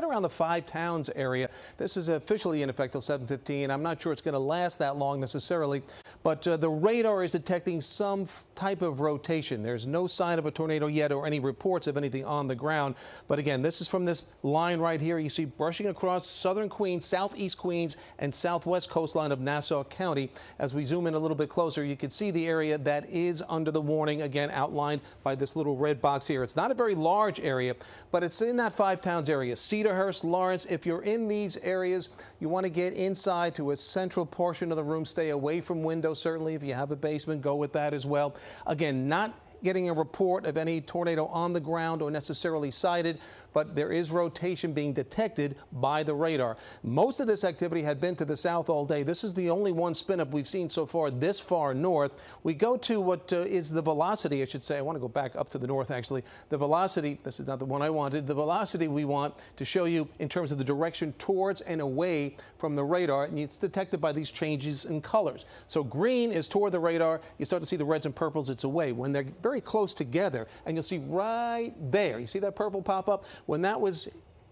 around the Five Towns area. This is officially in effect till 7:15. I'm not sure it's going to last that long necessarily, but the radar is detecting some type of rotation. There's no sign of a tornado yet or any reports of anything on the ground. But again, this is from this line right here. You see brushing across southern Queens, southeast Queens, and southwest coastline of Nassau County. As we zoom in a little bit closer, you can see the area that is under the warning, again outlined by this little red box here. It's not a very large area, but it's in that Five Towns area. Cedarhurst, Lawrence, if you're in these areas, you want to get inside to a central portion of the room. Stay away from windows, certainly. If you have a basement, go with that as well. Again, not getting a report of any tornado on the ground or necessarily sighted, but there is rotation being detected by the radar. Most of this activity had been to the south all day. This is the only one spin up we've seen so far this far north. We go to what is the velocity, I should say. I want to go back up to the north, actually. The velocity, this is not the one I wanted. The velocity we want to show you in terms of the direction towards and away from the radar, and it's detected by these changes in colors. So green is toward the radar. You start to see the reds and purples, it's away. When they're very close together, and you'll see right there, you see that purple pop up? When that was,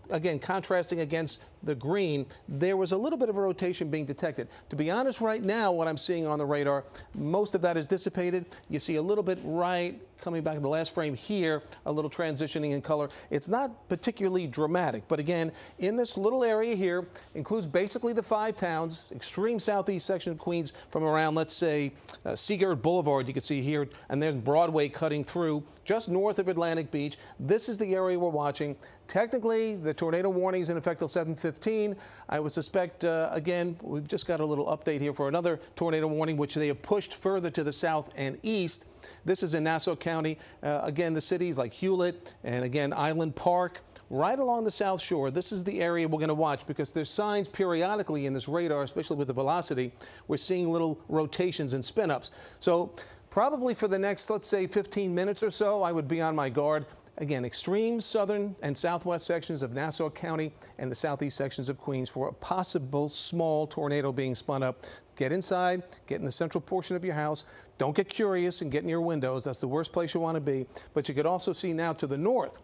again, contrasting against the green, there was a little bit of a rotation being detected. To be honest, right now, what I'm seeing on the radar, most of that is dissipated. You see a little bit right coming back in the last frame here, a little transitioning in color. It's not particularly dramatic, but again, in this little area here, includes basically the Five Towns, extreme southeast section of Queens from around, let's say, Seagirt Boulevard, you can see here, and there's Broadway cutting through just north of Atlantic Beach. This is the area we're watching. Technically, the tornado warning is in effect till 7:15. I would suspect, again, we've just got a little update here for another tornado warning, which they have pushed further to the south and east. This is in Nassau County. Again, the cities like Hewlett and, again, Island Park, right along the south shore. This is the area we're going to watch because there's signs periodically in this radar, especially with the velocity. We're seeing little rotations and spin-ups. So probably for the next, let's say, 15 minutes or so, I would be on my guard. Again, extreme southern and southwest sections of Nassau County and the southeast sections of Queens for a possible small tornado being spun up. Get inside, get in the central portion of your house. Don't get curious and get near windows. That's the worst place you want to be. But you could also see now to the north.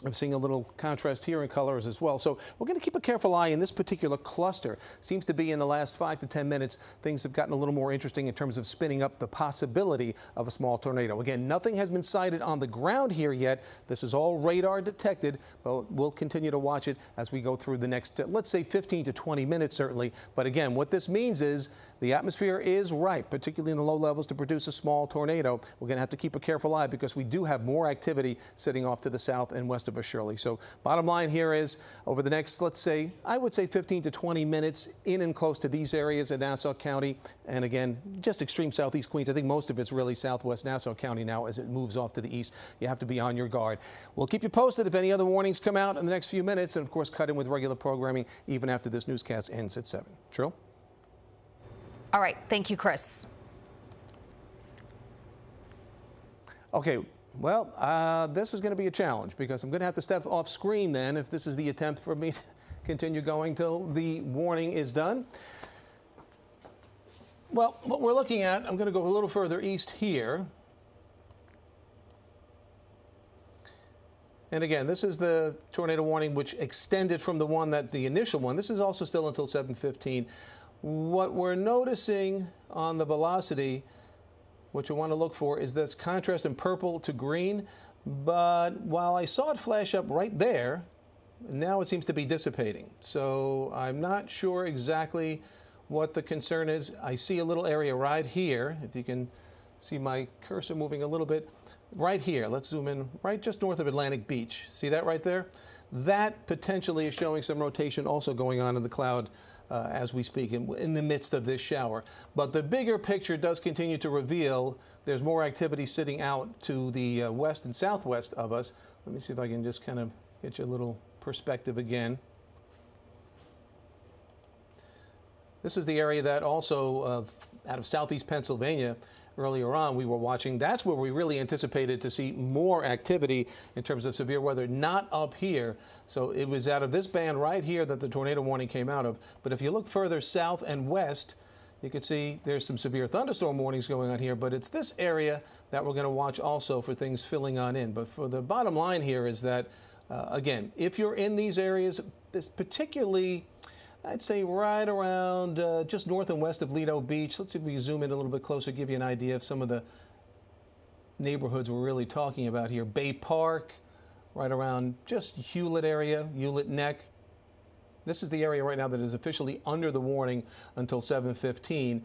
I'm seeing a little contrast here in colors as well. So we're going to keep a careful eye in this particular cluster. Seems to be in the last 5 to 10 minutes, things have gotten a little more interesting in terms of spinning up the possibility of a small tornado. Again, nothing has been sighted on the ground here yet. This is all radar detected, but we'll continue to watch it as we go through the next, let's say 15 to 20 minutes certainly. But again, what this means is the atmosphere is ripe, particularly in the low levels, to produce a small tornado. We're going to have to keep a careful eye because we do have more activity sitting off to the south and west of us, Shirley. So bottom line here is over the next, let's say, I would say 15 to 20 minutes in and close to these areas in Nassau County. And again, just extreme southeast Queens. I think most of it's really southwest Nassau County now as it moves off to the east. You have to be on your guard. We'll keep you posted if any other warnings come out in the next few minutes. And of course, cut in with regular programming even after this newscast ends at 7. Trill? All right. Thank you, Chris. Okay. Well, this is going to be a challenge because I'm going to have to step off screen then if this is the attempt for me to continue going till the warning is done. Well, what we're looking at, I'm going to go a little further east here. And again, this is the tornado warning which extended from the one that the initial one. This is also still until 7:15. What we're noticing on the velocity, what you want to look for, is this contrast in purple to green. But while I saw it flash up right there, now it seems to be dissipating. So I'm not sure exactly what the concern is. I see a little area right here. If you can see my cursor moving a little bit. Right here, let's zoom in, right just north of Atlantic Beach. See that right there? That potentially is showing some rotation also going on in the cloud as we speak in the midst of this shower. But the bigger picture does continue to reveal there's more activity sitting out to the west and southwest of us. Let me see if I can just kind of get you a little perspective again. This is the area that also out of southeast Pennsylvania earlier on we were watching. That's where we really anticipated to see more activity in terms of severe weather, not up here. So it was out of this band right here that the tornado warning came out of. But if you look further south and west, you can see there's some severe thunderstorm warnings going on here, but it's this area that we're going to watch also for things filling on in. But for the bottom line here is that Again, if you're in these areas, it's particularly, I'd say right around just north and west of Lido Beach. Let's see if we can zoom in a little bit closer, give you an idea of some of the neighborhoods we're really talking about here. Bay Park, right around just Hewlett area, Hewlett Neck. This is the area right now that is officially under the warning until 7:15.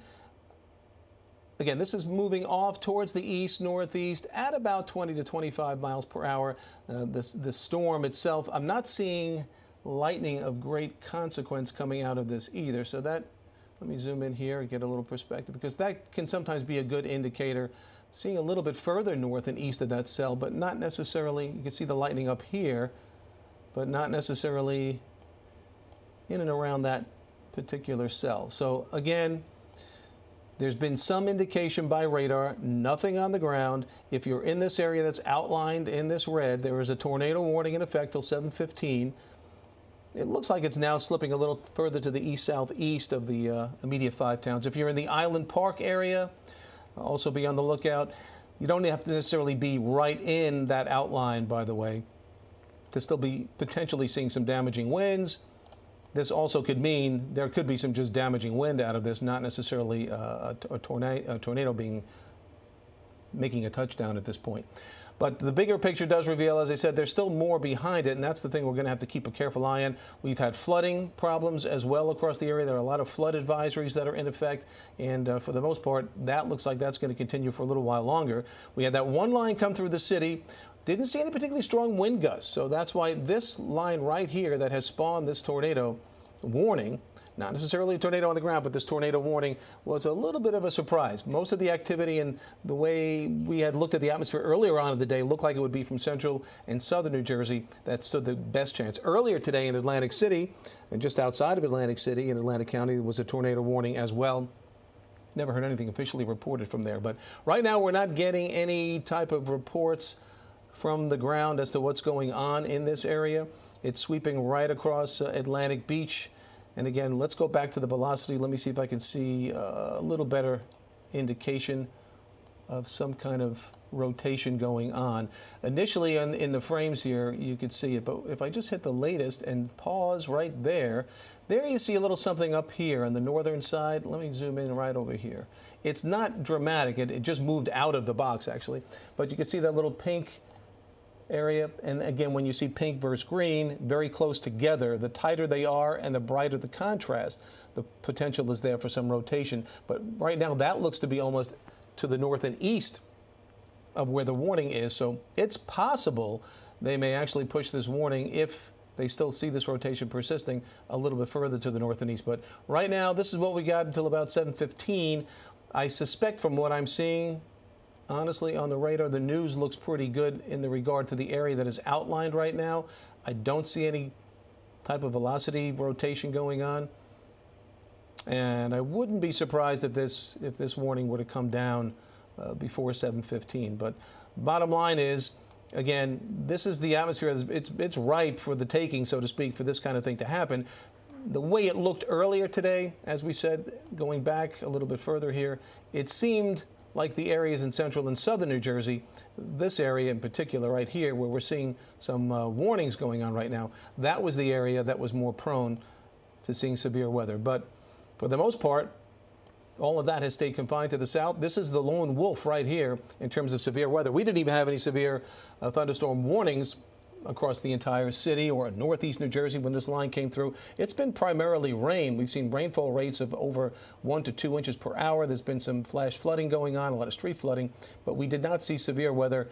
Again, this is moving off towards the east, northeast at about 20 to 25 miles per hour. The storm itself, I'm not seeing lightning of great consequence coming out of this either. So that, let me zoom in here and get a little perspective, because that can sometimes be a good indicator. Seeing a little bit further north and east of that cell, but not necessarily, you can see the lightning up here, but not necessarily in and around that particular cell. So again, there's been some indication by radar, nothing on the ground. If you're in this area that's outlined in this red, there is a tornado warning in effect till 7:15. It looks like it's now slipping a little further to the east-southeast of the immediate 5 towns. If you're in the Island Park area, also be on the lookout. You don't have to necessarily be right in that outline, by the way, to still be potentially seeing some damaging winds. This also could mean there could be some just damaging wind out of this, not necessarily a tornado making a touchdown at this point. But the bigger picture does reveal, as I said, there's still more behind it, and that's the thing we're going to have to keep a careful eye on. We've had flooding problems as well across the area. There are a lot of flood advisories that are in effect, and for the most part, that looks like that's going to continue for a little while longer. We had that one line come through the city. Didn't see any particularly strong wind gusts, so that's why this line right here that has spawned this tornado warning, not necessarily a tornado on the ground, but this tornado warning was a little bit of a surprise. Most of the activity and the way we had looked at the atmosphere earlier on in the day looked like it would be from central and southern New Jersey. That stood the best chance. Earlier today in Atlantic City, and just outside of Atlantic City in Atlantic County, there was a tornado warning as well. Never heard anything officially reported from there. But right now we're not getting any type of reports from the ground as to what's going on in this area. It's sweeping right across Atlantic Beach. And again, let's go back to the velocity. Let me see if I can see a little better indication of some kind of rotation going on. Initially in the frames here, you could see it. But if I just hit the latest and pause right there, there you see a little something up here on the northern side. Let me zoom in right over here. It's not dramatic. It just moved out of the box, actually. But you can see that little pink area, and again, when you see pink versus green very close together, the tighter they are and the brighter the contrast, the potential is there for some rotation. But right now that looks to be almost to the north and east of where the warning is, so it's possible they may actually push this warning if they still see this rotation persisting a little bit further to the north and east. But right now this is what we got until about 7:15. I suspect from what I'm seeing, honestly, on the radar, the news looks pretty good in the regard to the area that is outlined right now. I don't see any type of velocity rotation going on. And I wouldn't be surprised if this warning were to come down before 7:15. But bottom line is, again, this is the atmosphere. It's ripe for the taking, so to speak, for this kind of thing to happen. The way it looked earlier today, as we said, going back a little bit further here, it seemed like the areas in central and southern New Jersey, this area in particular right here, where we're seeing some warnings going on right now, that was the area that was more prone to seeing severe weather. But for the most part, all of that has stayed confined to the south. This is the lone wolf right here in terms of severe weather. We didn't even have any severe thunderstorm warnings across the entire city or northeast New Jersey when this line came through. It's been primarily rain. We've seen rainfall rates of over 1 to 2 inches per hour. There's been some flash flooding going on, a lot of street flooding, but we did not see severe weather.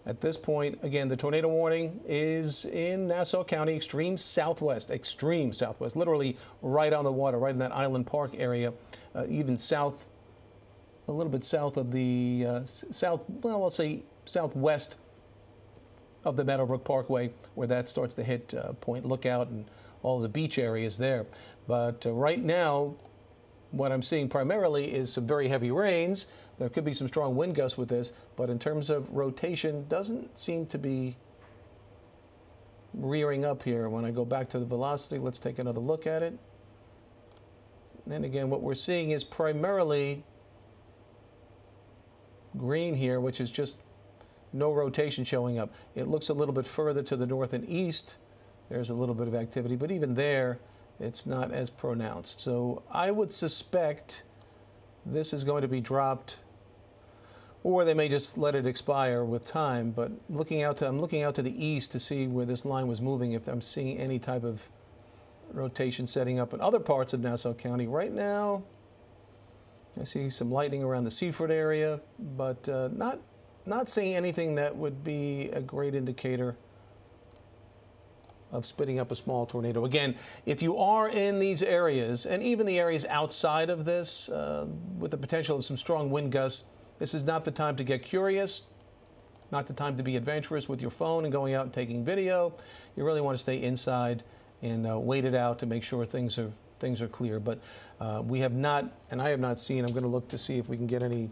At this point, again, the tornado warning is in Nassau County, extreme southwest, literally right on the water, right in that Island Park area, even south, a little bit south of the I'll say southwest of the Meadowbrook Parkway, where that starts to hit Point Lookout and all the beach areas there. But right now, what I'm seeing primarily is some very heavy rains. There could be some strong wind gusts with this, but in terms of rotation, doesn't seem to be rearing up here. When I go back to the velocity, let's take another look at it. And again, what we're seeing is primarily green here, which is just no rotation showing up. It looks a little bit further to the north and east. There's a little bit of activity, but even there, it's not as pronounced. So I would suspect this is going to be dropped, or they may just let it expire with time. But I'm looking out to the east to see where this line was moving, if I'm seeing any type of rotation setting up in other parts of Nassau County. Right now, I see some lightning around the Seaford area, but not seeing anything that would be a great indicator of spitting up a small tornado. Again, if you are in these areas, and even the areas outside of this, with the potential of some strong wind gusts, this is not the time to get curious, not the time to be adventurous with your phone and going out and taking video. You really want to stay inside and wait it out to make sure things are clear. But we have not, and I have not seen. I'm going to look to see if we can get any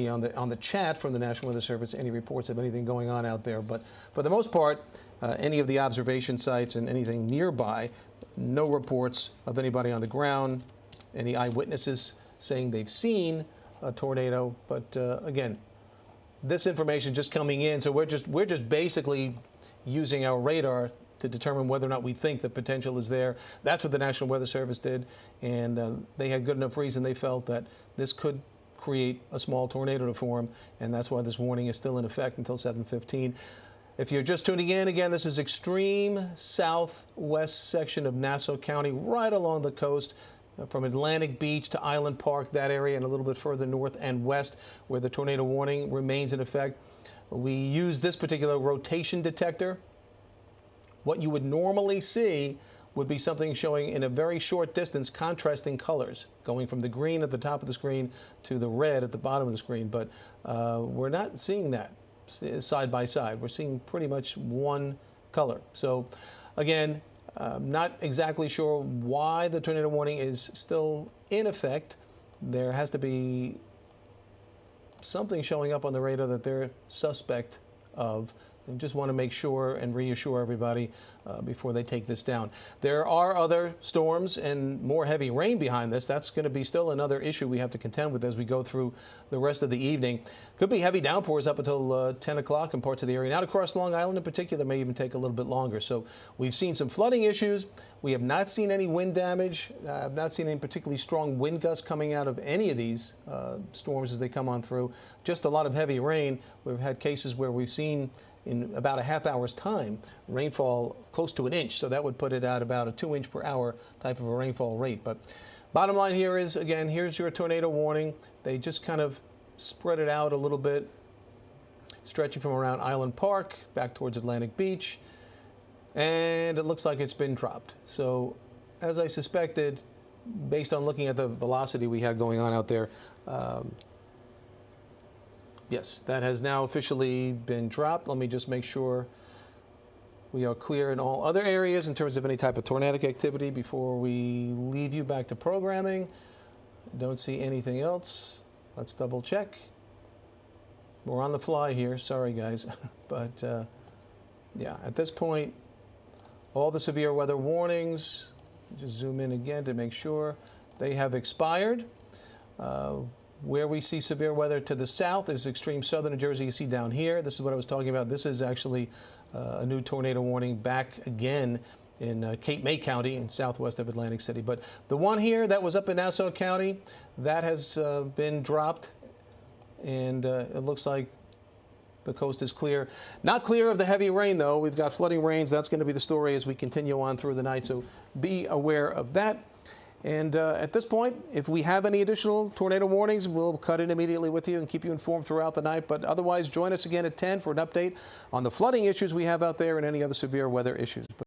on the chat from the National Weather Service, any reports of anything going on out there. But for the most part, any of the observation sites and anything nearby, no reports of anybody on the ground, any eyewitnesses saying they've seen a tornado. But again, this information just coming in, so we're just basically using our radar to determine whether or not we think the potential is there. That's what the National Weather Service did, and they had good enough reason. They felt that this could create a small tornado to form, and that's why this warning is still in effect until 7:15. If you're just tuning in, again, this is extreme southwest section of Nassau County, right along the coast, from Atlantic Beach to Island Park, that area, and a little bit further north and west, where the tornado warning remains in effect. We use this particular rotation detector. What you would normally see would be something showing in a very short distance contrasting colors, going from the green at the top of the screen to the red at the bottom of the screen. But we're not seeing that side by side. We're seeing pretty much one color. So again, not exactly sure why the tornado warning is still in effect. There has to be something showing up on the radar that they're suspect of. And just want to make sure and reassure everybody before they take this down. There are other storms and more heavy rain behind this. That's going to be still another issue we have to contend with as we go through the rest of the evening. Could be heavy downpours up until 10 o'clock in parts of the area. Not across Long Island in particular, may even take a little bit longer. So we've seen some flooding issues. We have not seen any wind damage. I've not seen any particularly strong wind gusts coming out of any of these storms as they come on through. Just a lot of heavy rain. We've had cases where we've seen in about a half hour's time rainfall close to an inch. So that would put it at about a 2 inch per hour type of a rainfall rate. But bottom line here is, again, here's your tornado warning. They just kind of spread it out a little bit, stretching from around Island Park back towards Atlantic Beach. And it looks like it's been dropped. So as I suspected, based on looking at the velocity we had going on out there, yes, that has now officially been dropped. Let me just make sure we are clear in all other areas in terms of any type of tornadic activity before we leave you back to programming. Don't see anything else. Let's double check. We're on the fly here. Sorry, guys. But yeah, at this point, all the severe weather warnings, just zoom in again to make sure they have expired. Where we see severe weather to the south is extreme southern New Jersey. You see down here, this is what I was talking about. This is actually a new tornado warning back again in Cape May County in southwest of Atlantic City. But the one here that was up in Nassau County, that has been dropped, and it looks like the coast is clear. Not clear of the heavy rain, though. We've got flooding rains. That's going to be the story as we continue on through the night, so be aware of that. And at this point, if we have any additional tornado warnings, we'll cut in immediately with you and keep you informed throughout the night. But otherwise, join us again at 10 for an update on the flooding issues we have out there and any other severe weather issues.